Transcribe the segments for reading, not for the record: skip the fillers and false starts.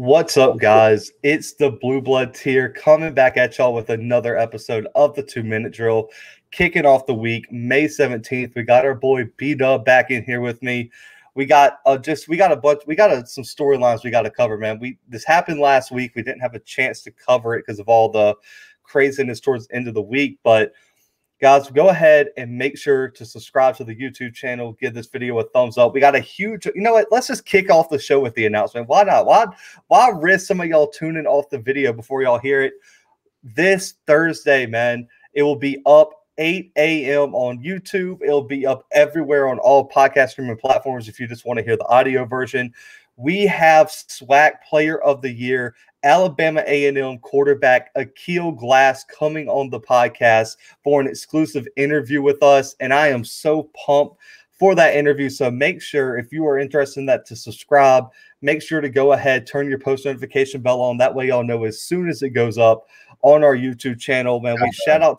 What's up, guys? It's the Bluebloods here, coming back at y'all with another episode of the 2-Minute Drill. Kicking off the week, May 17th. We got our boy B-Dub back in here with me. We got some storylines we got to cover, man. This happened last week. We didn't have a chance to cover it because of all the craziness towards the end of the week, but guys, go ahead and make sure to subscribe to the YouTube channel. Give this video a thumbs up. We got a huge, you know what? Let's just kick off the show with the announcement. Why not? Why risk some of y'all tuning off the video before y'all hear it? This Thursday, man, it will be up 8 a.m. on YouTube. It'll be up everywhere on all podcast streaming platforms if you just want to hear the audio version. We have SWAC Player of the Year, Alabama A&M quarterback Akil Glass coming on the podcast for an exclusive interview with us, and I am so pumped for that interview. So make sure, if you are interested in that, to subscribe. Make sure to go ahead, turn your post notification bell on. That way y'all know as soon as it goes up on our YouTube channel. Man, we shout out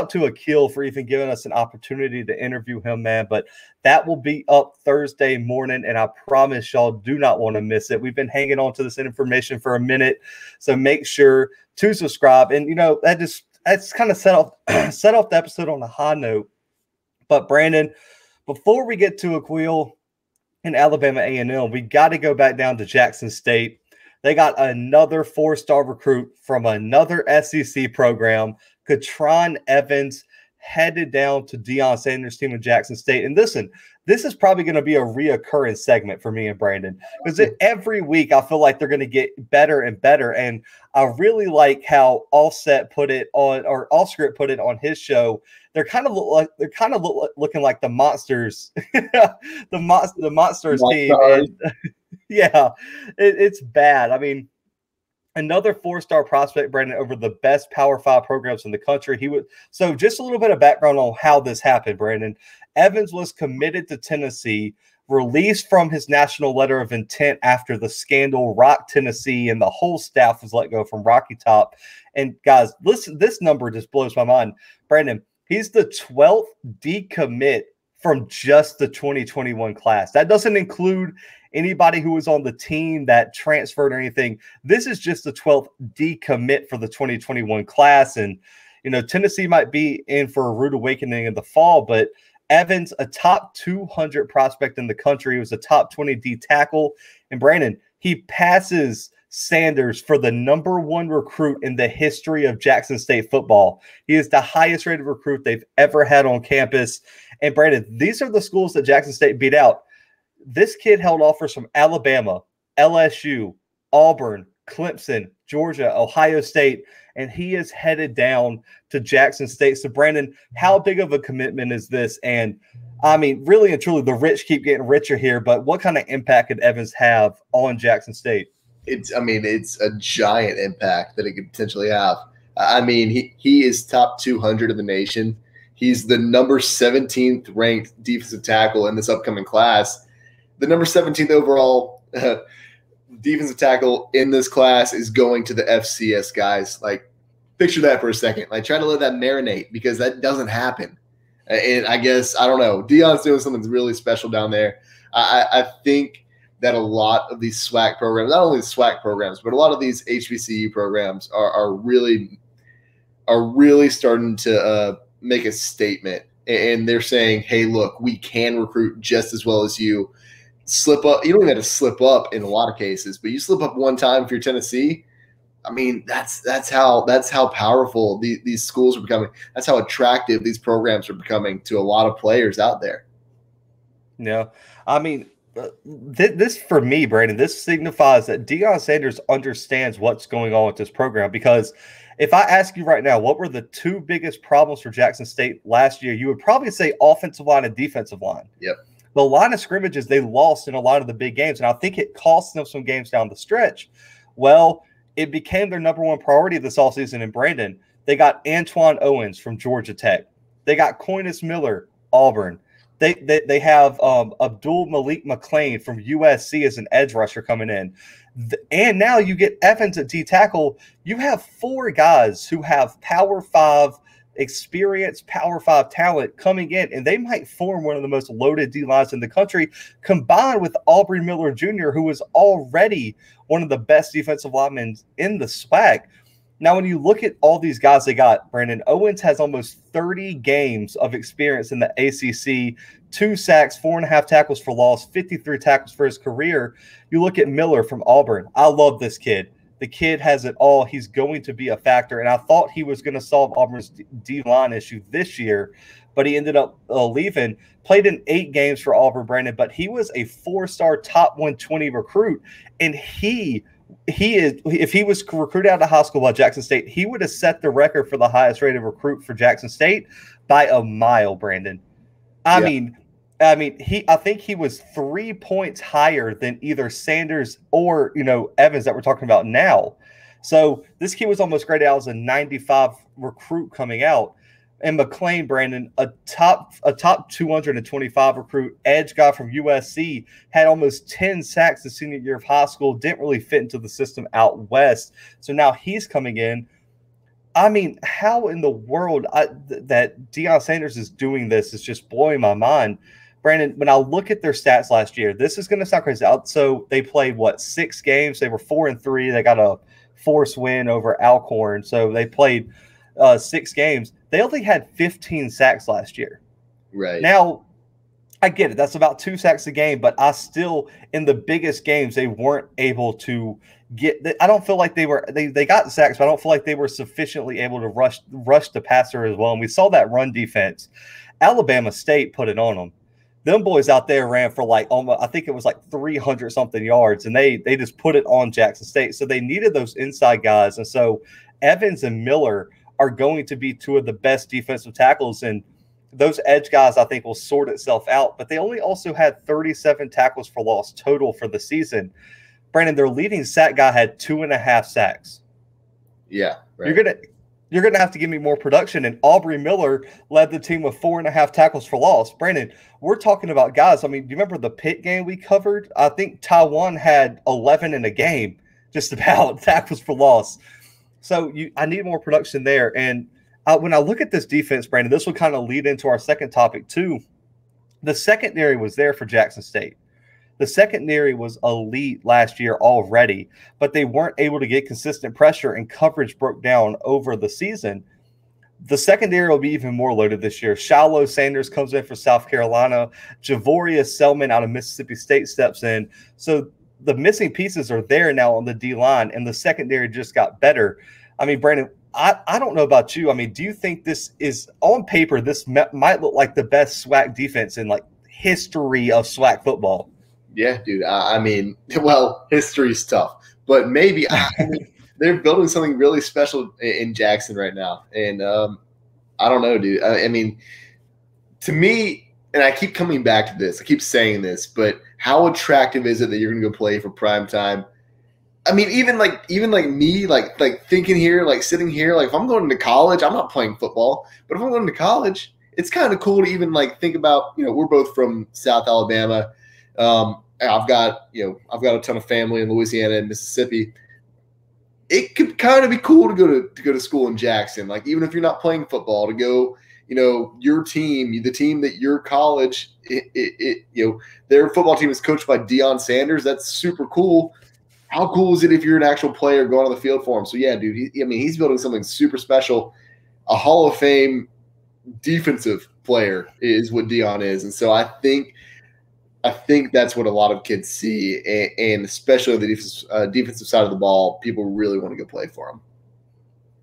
to Akil for even giving us an opportunity to interview him, man. But that will be up Thursday morning, and I promise y'all do not want to miss it. We've been hanging on to this information for a minute, so make sure to subscribe. And, you know, that's kind of set off the episode on a high note. But, Brandon, before we get to Akil and Alabama A&M, we got to go back down to Jackson State. They got another 4-star recruit from another SEC program, KaTron Evans, headed down to Deion Sanders' team in Jackson State. And listen, this is probably going to be a reoccurring segment for me and Brandon, because every week I feel like they're going to get better and better. And I really like how Allscript put it on his show. They're kind of looking like the Monsters, the Monsters team. And, yeah, it's bad. I mean, another 4-star prospect, Brandon, over the best Power 5 programs in the country. So just a little bit of background on how this happened, Brandon. Evans was committed to Tennessee, released from his national letter of intent after the scandal rocked Tennessee, and the whole staff was let go from Rocky Top. And guys, listen, this number just blows my mind. Brandon, he's the 12th decommit from just the 2021 class. That doesn't include anybody who was on the team that transferred or anything. This is just the 12th decommit for the 2021 class. And, you know, Tennessee might be in for a rude awakening in the fall, but Evans, a top 200 prospect in the country, he was a top 20 D tackle. And Brandon, he passes Sanders for the #1 recruit in the history of Jackson State football. He is the highest rated recruit they've ever had on campus. And Brandon, these are the schools that Jackson State beat out. This kid held offers from Alabama, LSU, Auburn, Clemson, Georgia, Ohio State, and he is headed down to Jackson State. So, Brandon, how big of a commitment is this? And, I mean, really and truly, the rich keep getting richer here, but what kind of impact could Evans have on Jackson State? It's a giant impact that it could potentially have. I mean, he is top 200 of the nation. He's the number 17th ranked defensive tackle in this upcoming class. The number 17th overall defensive tackle in this class is going to the FCS, guys. Like, picture that for a second. Like, try to let that marinate, because that doesn't happen. And I guess, I don't know, Deion's doing something really special down there. I think that a lot of these SWAC programs, not only the SWAC programs, but a lot of these HBCU programs are really starting to make a statement. And they're saying, hey, look, we can recruit just as well as you. Slip up. You don't even have to slip up in a lot of cases, but you slip up one time if you're Tennessee. I mean, that's how powerful these schools are becoming. That's how attractive these programs are becoming to a lot of players out there. Yeah, I mean, this for me, Brandon, this signifies that Deion Sanders understands what's going on with this program. Because if I ask you right now, what were the 2 biggest problems for Jackson State last year, you would probably say offensive line and defensive line. Yep. The line of scrimmages they lost in a lot of the big games, and I think it cost them some games down the stretch. Well, it became their number 1 priority this offseason in Brandon. They got Antoine Owens from Georgia Tech. They got Coinus Miller, Auburn. They have Abdul Malik McClain from USC as an edge rusher coming in. And now you get Evans at D tackle. You have 4 guys who have Power 5 experienced Power 5 talent coming in, and they might form one of the most loaded D-lines in the country, combined with Aubrey Miller Jr., who was already one of the best defensive linemen in the SWAC. Now, when you look at all these guys they got, Brandon, Owens has almost 30 games of experience in the ACC, 2 sacks, 4.5 tackles for loss, 53 tackles for his career. You look at Miller from Auburn. I love this kid. The kid has it all. He's going to be a factor, and I thought he was going to solve Auburn's D-line issue this year, but he ended up leaving. Played in 8 games for Auburn, Brandon, but he was a 4-star top 120 recruit, and he is, if he was recruited out of high school by Jackson State, he would have set the record for the highest rated recruit for Jackson State by a mile, Brandon. I mean, I think he was 3 points higher than either Sanders or, Evans that we're talking about now. So this kid was almost graded out as a 95 recruit coming out. And McLean, Brandon, a top 225 recruit, edge guy from USC, had almost 10 sacks the senior year of high school, didn't really fit into the system out west. So now he's coming in. I mean, how in the world that Deion Sanders is doing this is just blowing my mind. Brandon, when I look at their stats last year, this is going to sound crazy. So they played, 6 games? They were 4-3. They got a forced win over Alcorn. So they played 6 games. They only had 15 sacks last year. Right. Now, I get it. That's about 2 sacks a game, but I still, in the biggest games, they weren't able to get – I don't feel like they were – they got sacks, but I don't feel like they were sufficiently able to rush the passer as well. And we saw that run defense. Alabama State put it on them. Them boys out there ran for almost, I think it was 300-something yards, and they just put it on Jackson State. So they needed those inside guys. And so Evans and Miller are going to be 2 of the best defensive tackles, and those edge guys I think will sort itself out. But they only also had 37 tackles for loss total for the season. Brandon, their leading sack guy had 2.5 sacks. Yeah, right. You're gonna have to give me more production. And Aubrey Miller led the team with 4.5 tackles for loss. Brandon, we're talking about guys. I mean, do you remember the Pitt game we covered? I think Taiwan had 11 in a game, just about, tackles for loss. So I need more production there. And when I look at this defense, Brandon, this will kind of lead into our second topic too. The secondary was there for Jackson State. The secondary was elite last year already, but they weren't able to get consistent pressure, and coverage broke down over the season. The secondary will be even more loaded this year. Shiloh Sanders comes in for South Carolina. Javoria Selman out of Mississippi State steps in. So the missing pieces are there now on the D-line, and the secondary just got better. I mean, Brandon, I don't know about you. I mean, do you think this is, on paper, this might look like the best SWAC defense in history of SWAC football? Yeah, dude. I mean, well, history's tough, but maybe they're building something really special in Jackson right now. And I don't know, dude. I mean, to me, and I keep coming back to this, I keep saying this, but how attractive is it that you're going to go play for primetime? I mean, even me, thinking here, sitting here, if I'm going to college, I'm not playing football, but if I'm going to college, it's kind of cool to even think about, we're both from South Alabama. I've got a ton of family in Louisiana and Mississippi. It could kind of be cool to go to school in Jackson. Even if you're not playing football, to go, your team, the team that your college, their football team is coached by Deion Sanders. That's super cool. How cool is it if you're an actual player going on the field for him? So yeah, dude, he's building something super special. A Hall of Fame defensive player is what Deion is. And so I think that's what a lot of kids see, and especially on the defensive side of the ball, people really want to go play for him.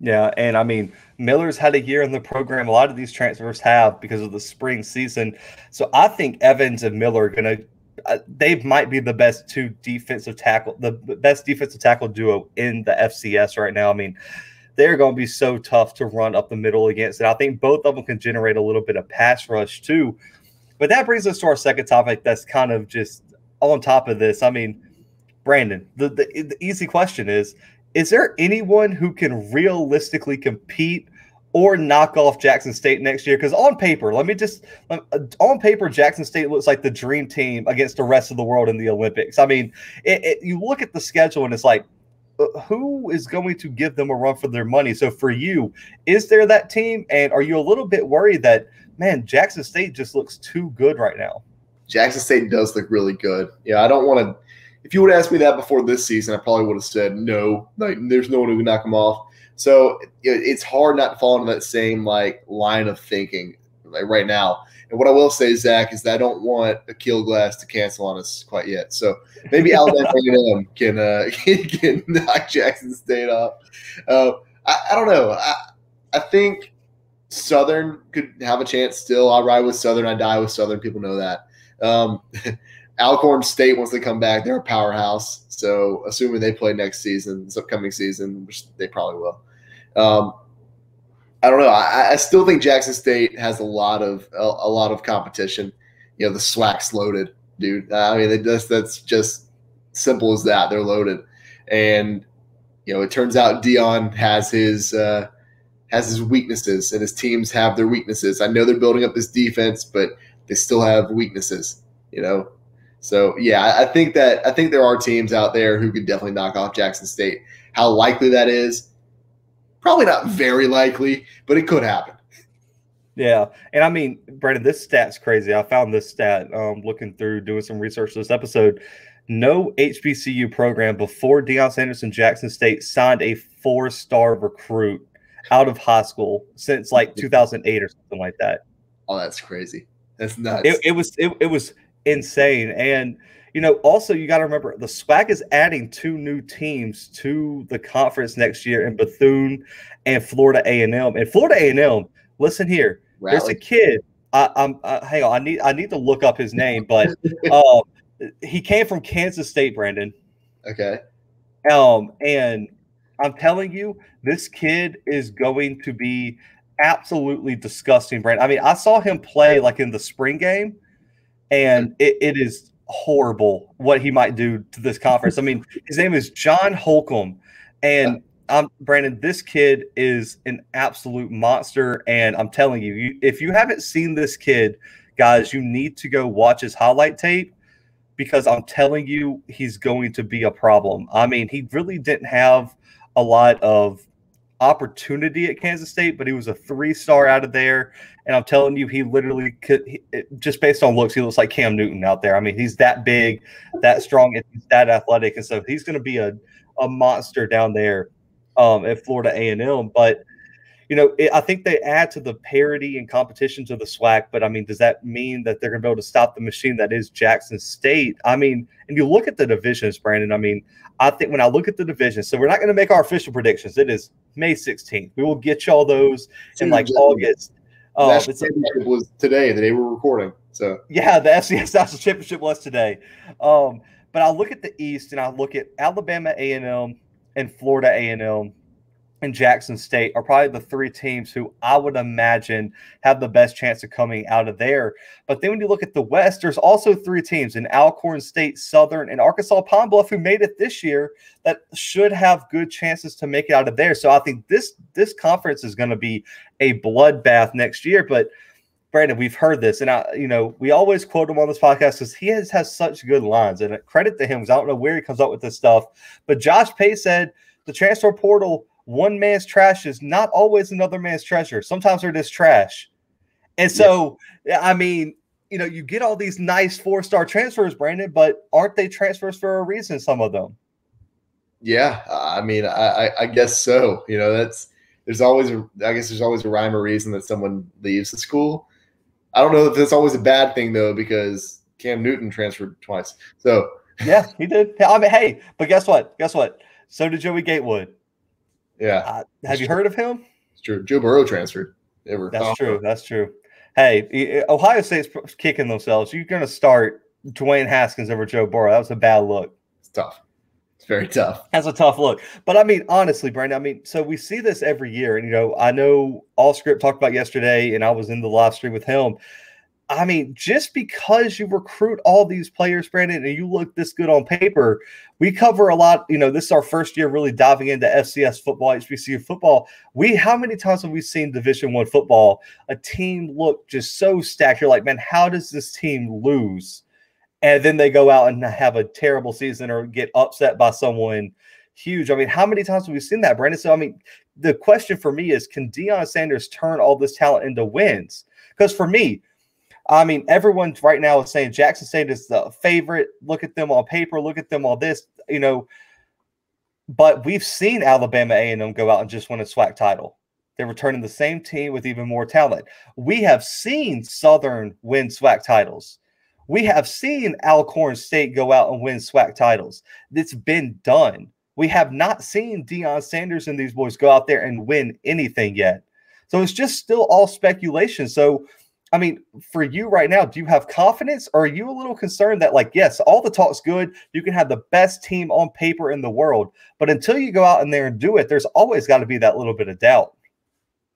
Yeah, and I mean, Miller's had a year in the program. A lot of these transfers have because of the spring season. So I think Evans and Miller are going to they might be the best defensive tackle duo in the FCS right now. I mean, they're going to be so tough to run up the middle against. And I think both of them can generate a little bit of pass rush too. But that brings us to our second topic that's kind of just on top of this. I mean, Brandon, the easy question is there anyone who can realistically compete or knock off Jackson State next year? Because on paper, Jackson State looks like the dream team against the rest of the world in the Olympics. I mean, you look at the schedule and it's who is going to give them a run for their money? So for you, is there that team? And are you a little bit worried that, man, Jackson State just looks too good right now? Jackson State does look really good. Yeah, I don't want to – if you would ask me that before this season, I probably would have said no. Like, there's no one who can knock them off. So it's hard not to fall into that same line of thinking right now. And what I will say, Zach, is that I don't want a kill glass to cancel on us quite yet. So maybe Alabama A&M can knock Jackson State off. I don't know. I think Southern could have a chance still. I ride with Southern. I die with Southern. People know that. Alcorn State, once they come back, they're a powerhouse. So assuming they play next season, this upcoming season, which they probably will. I don't know. I still think Jackson State has a lot of competition. The SWAC's loaded, dude. I mean, that's just simple as that. They're loaded, and it turns out Deion has his weaknesses, and his teams have their weaknesses. I know they're building up this defense, but they still have weaknesses. So yeah, I think there are teams out there who could definitely knock off Jackson State. How likely that is? Probably not very likely, but it could happen. Yeah. And I mean, Brandon, this stat's crazy. I found this stat looking through, doing some research for this episode. No HBCU program before Deion Sanders and Jackson State signed a 4-star recruit out of high school since 2008 or something like that. Oh, that's crazy. That's nuts. It was insane. And also you got to remember the SWAC is adding 2 new teams to the conference next year in Bethune and Florida A&M. And Florida A&M, listen here, there's a kid. Hang on, I need to look up his name, but he came from Kansas State, Brandon. Okay. And I'm telling you, this kid is going to be absolutely disgusting, Brandon. I mean, I saw him play in the spring game, and it is horrible what he might do to this conference. I mean, his name is John Holcomb, and Brandon, this kid is an absolute monster. And I'm telling you, if you haven't seen this kid, guys, you need to go watch his highlight tape, because I'm telling you, he's going to be a problem. I mean, he really didn't have a lot of opportunity at Kansas State, but he was a 3-star out of there. And I'm telling you, he literally could, just based on looks, he looks like Cam Newton out there. I mean, he's that big, that strong, and he's that athletic. And so he's going to be a monster down there at Florida A&M. But, I think they add to the parity and competition to the SWAC. But, I mean, does that mean that they're going to be able to stop the machine that is Jackson State? I mean, and you look at the divisions, Brandon. I mean, I think when I look at the divisions, so we're not going to make our official predictions. It is May 16th. We will get y'all those in August. National championship was today, the day we're recording. So yeah, the FCS National Championship was today. But I look at the East, and I look at Alabama A&M and Florida A&M and Jackson State are probably the 3 teams who I would imagine have the best chance of coming out of there. But then when you look at the West, there's also 3 teams in Alcorn State, Southern, and Arkansas Pine Bluff who made it this year that should have good chances to make it out of there. So I think this conference is going to be a bloodbath next year. But Brandon, we've heard this, and we always quote him on this podcast because he has such good lines. And credit to him, because I don't know where he comes up with this stuff. But Josh Pate said the transfer portal, one man's trash is not always another man's treasure. Sometimes they're just trash. And so, I mean, you get all these nice 4-star transfers, Brandon, but aren't they transfers for a reason, some of them? Yeah, I mean, I guess so. There's always a rhyme or reason that someone leaves the school. I don't know if that's always a bad thing, though, because Cam Newton transferred twice. So yeah, he did. I mean, hey, but guess what? So did Joey Gatewood. Yeah. Have you heard of him? It's true. Joe Burrow transferred. That's true. Hey, Ohio State's kicking themselves. You're going to start Dwayne Haskins over Joe Burrow. That was a bad look. It's tough. It's very tough. That's a tough look. But, I mean, honestly, Brandon, so we see this every year. And, I know All Script talked about yesterday, and I was in the live stream with him. I mean, just because you recruit all these players, Brandon, and you look this good on paper, we cover a lot. This is our first year really diving into FCS football, HBCU football. How many times have we seen Division I football, a team look just so stacked? You're like, man, how does this team lose? And then they go out and have a terrible season or get upset by someone huge. I mean, how many times have we seen that, Brandon? So, I mean, the question for me is, can Deion Sanders turn all this talent into wins? Because for me, I mean, everyone right now is saying Jackson State is the favorite. Look at them on paper. Look at them on this, But we've seen Alabama A&M go out and just win a SWAC title. They're returning the same team with even more talent. We have seen Southern win SWAC titles. We have seen Alcorn State go out and win SWAC titles. It's been done. We have not seen Deion Sanders and these boys go out there and win anything yet. So it's just still all speculation. So, I mean, for you right now, do you have confidence, or are you a little concerned that, like, yes, all the talk's good, you can have the best team on paper in the world, but until you go out in there and do it, there's always got to be that little bit of doubt?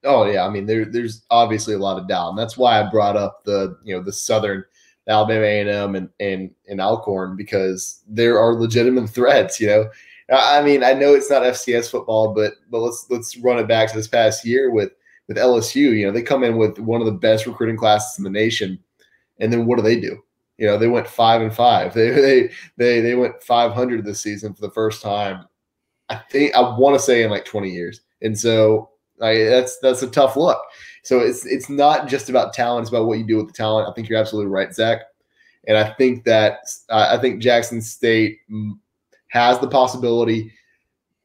Oh yeah, I mean there's obviously a lot of doubt, and that's why I brought up the Southern, Alabama A&M and Alcorn, because there are legitimate threats. I mean, I know it's not FCS football, but let's run it back to this past year with LSU. They come in with one of the best recruiting classes in the nation, and then what do? They went 5-5. They went 500 this season for the first time, I want to say, in like 20 years, and so. That's a tough look. So it's not just about talent; it's about what you do with the talent. I think you're absolutely right, Zach. And I think Jackson State has the possibility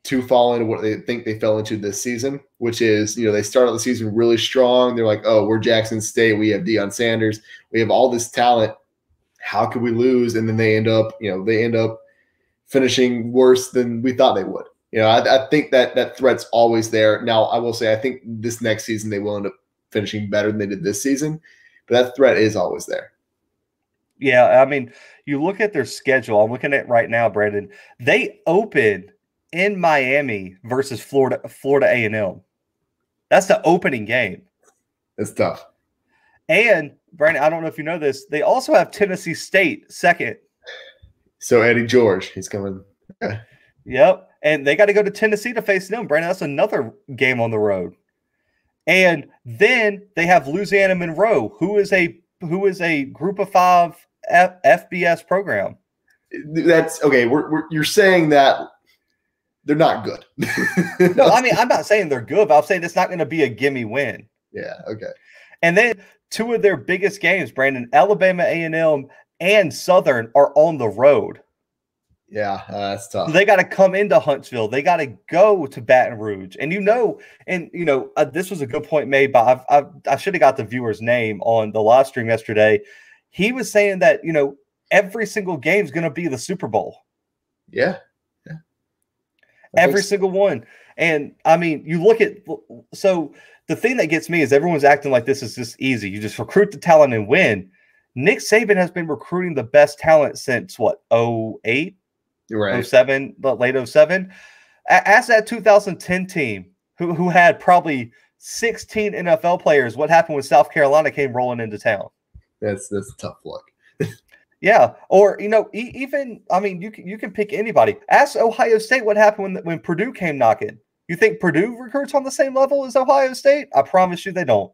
to fall into what they think they fell into this season, which is they started the season really strong. They're like, oh, we're Jackson State. We have Deion Sanders. We have all this talent. How could we lose? And then they end up finishing worse than we thought they would. I think that threat's always there. Now, I will say I think this next season they will end up finishing better than they did this season, but that threat is always there. Yeah, I mean, you look at their schedule. I'm looking at it right now, Brandon. They open in Miami versus Florida A&M. That's the opening game. It's tough. And, Brandon, I don't know if you know this, they also have Tennessee State second. So Eddie George, he's coming. Yep. And they got to go to Tennessee to face them, Brandon. That's another game on the road. And then they have Louisiana Monroe, who is a Group of 5 FBS program. That's okay. You're saying that they're not good. No, I mean, I'm not saying they're good, but I'm saying it's not going to be a gimme win. Yeah. Okay. And then two of their biggest games, Brandon, Alabama A&M and Southern, are on the road. Yeah, that's tough. So they got to come into Huntsville. They got to go to Baton Rouge. And this was a good point made by, I should have got the viewer's name on the live stream yesterday. He was saying that, every single game is going to be the Super Bowl. Yeah. Every single one. And, I mean, you look at – so the thing that gets me is everyone's acting like this is just easy. You just recruit the talent and win. Nick Saban has been recruiting the best talent since, 08? Right. 07, late 07. Ask that 2010 team who had probably 16 NFL players what happened when South Carolina came rolling into town. That's a tough look. Yeah. Or, even, I mean, you can pick anybody. Ask Ohio State what happened when Purdue came knocking. You think Purdue recruits on the same level as Ohio State? I promise you they don't.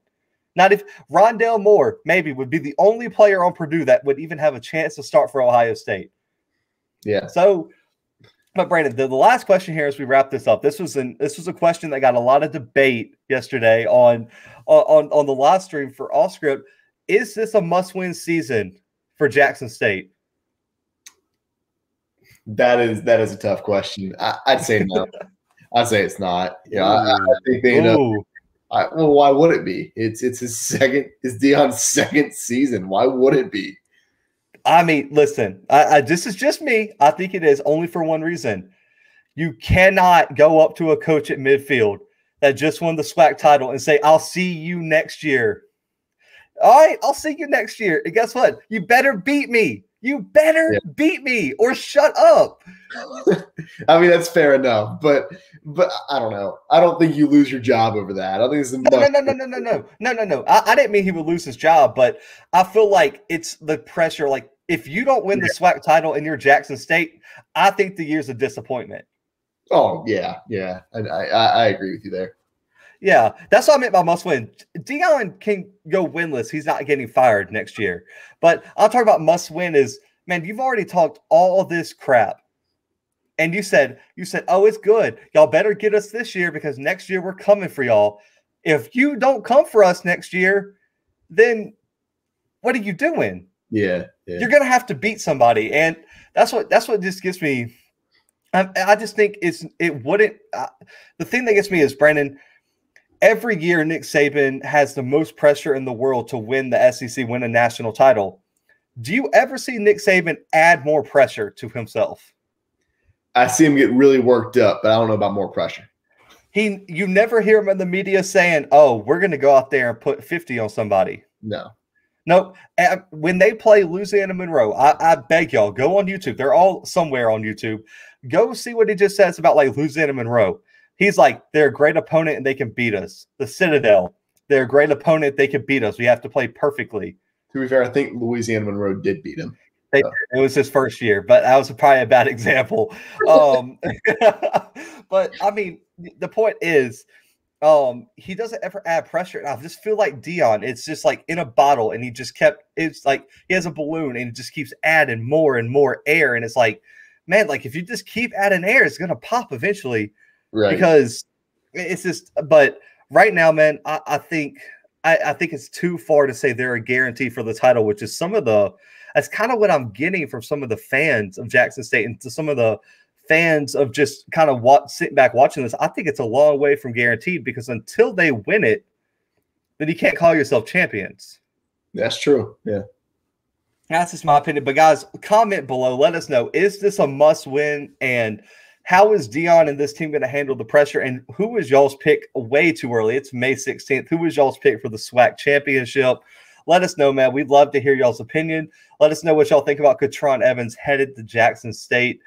Not if Rondale Moore maybe would be the only player on Purdue that would even have a chance to start for Ohio State. Yeah. So, but Brandon, the last question here as we wrap this up. This was a question that got a lot of debate yesterday on the live stream for Off Script. Is this a must-win season for Jackson State? That is a tough question. I'd say no. I'd say it's not. I think they end up. Well, why would it be? It's Deion's second season. Why would it be? I mean, listen, this is just me. I think it is only for one reason. You cannot go up to a coach at midfield that just won the SWAC title and say, I'll see you next year. All right, I'll see you next year. And guess what? You better beat me. You better beat me or shut up. I mean, that's fair enough, but I don't know. I don't think you lose your job over that. I don't think it's no. I didn't mean he would lose his job, but I feel like it's the pressure. Like, if you don't win the SWAC title and you're Jackson State, I think the year's a disappointment. Oh, yeah. I agree with you there. Yeah, that's what I meant by must win. Deion can go winless. He's not getting fired next year. But I'll talk about must win is, man, you've already talked all this crap. And you said, oh, it's good. Y'all better get us this year because next year we're coming for y'all. If you don't come for us next year, then what are you doing? Yeah. You're gonna have to beat somebody, and that's what just gets me. I just think it wouldn't. The thing that gets me is, Brandon, every year Nick Saban has the most pressure in the world to win the SEC, win a national title. Do you ever see Nick Saban add more pressure to himself? I see him get really worked up, but I don't know about more pressure. You never hear him in the media saying, oh, we're going to go out there and put 50 on somebody. No. Nope. When they play Louisiana Monroe, I beg y'all, go on YouTube. They're all somewhere on YouTube. Go see what he just says about like Louisiana Monroe. He's like, they're a great opponent and they can beat us. The Citadel, they're a great opponent. They can beat us. We have to play perfectly. To be fair, I think Louisiana Monroe did beat him. It was his first year, but that was probably a bad example. But I mean, the point is, he doesn't ever add pressure. And I just feel like Deion, it's just like in a bottle, and it's like he has a balloon and it just keeps adding more and more air. And it's like, man, like if you just keep adding air, it's gonna pop eventually. Right. Because it's just, but right now, man, I think it's too far to say they're a guarantee for the title, which is that's kind of what I'm getting from some of the fans of Jackson State and to some of the fans of just kind of sitting back watching this. I think it's a long way from guaranteed because until they win it, then you can't call yourself champions. That's true. Yeah. That's just my opinion. But guys, comment below. Let us know. Is this a must win? And how is Deion and this team going to handle the pressure? And who was y'all's pick way too early? It's May 16th. Who was y'all's pick for the SWAC championship? Let us know, man. We'd love to hear y'all's opinion. Let us know what y'all think about KaTron Evans headed to Jackson State.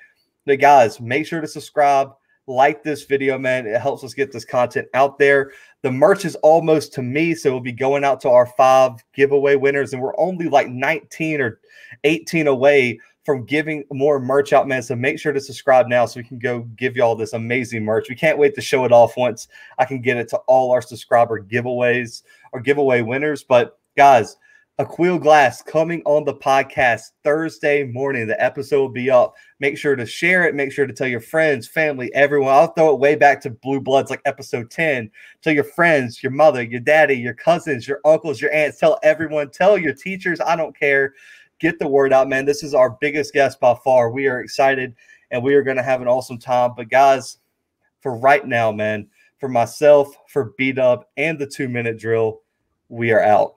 But guys, make sure to subscribe, like this video, man. It helps us get this content out there. The merch is almost to me, so we'll be going out to our 5 giveaway winners, and we're only like 19 or 18 away from giving more merch out, man. So make sure to subscribe now so we can go give y'all this amazing merch. We can't wait to show it off once I can get it to all our subscriber giveaways or giveaway winners. But guys, Aquil Glass coming on the podcast Thursday morning. The episode will be up. Make sure to share it. Make sure to tell your friends, family, everyone. I'll throw it way back to Bluebloods, like episode 10. Tell your friends, your mother, your daddy, your cousins, your uncles, your aunts. Tell everyone. Tell your teachers. I don't care. Get the word out, man. This is our biggest guest by far. We are excited, and we are going to have an awesome time. But, guys, for right now, man, for myself, for B-Dub, and the 2-minute drill, we are out.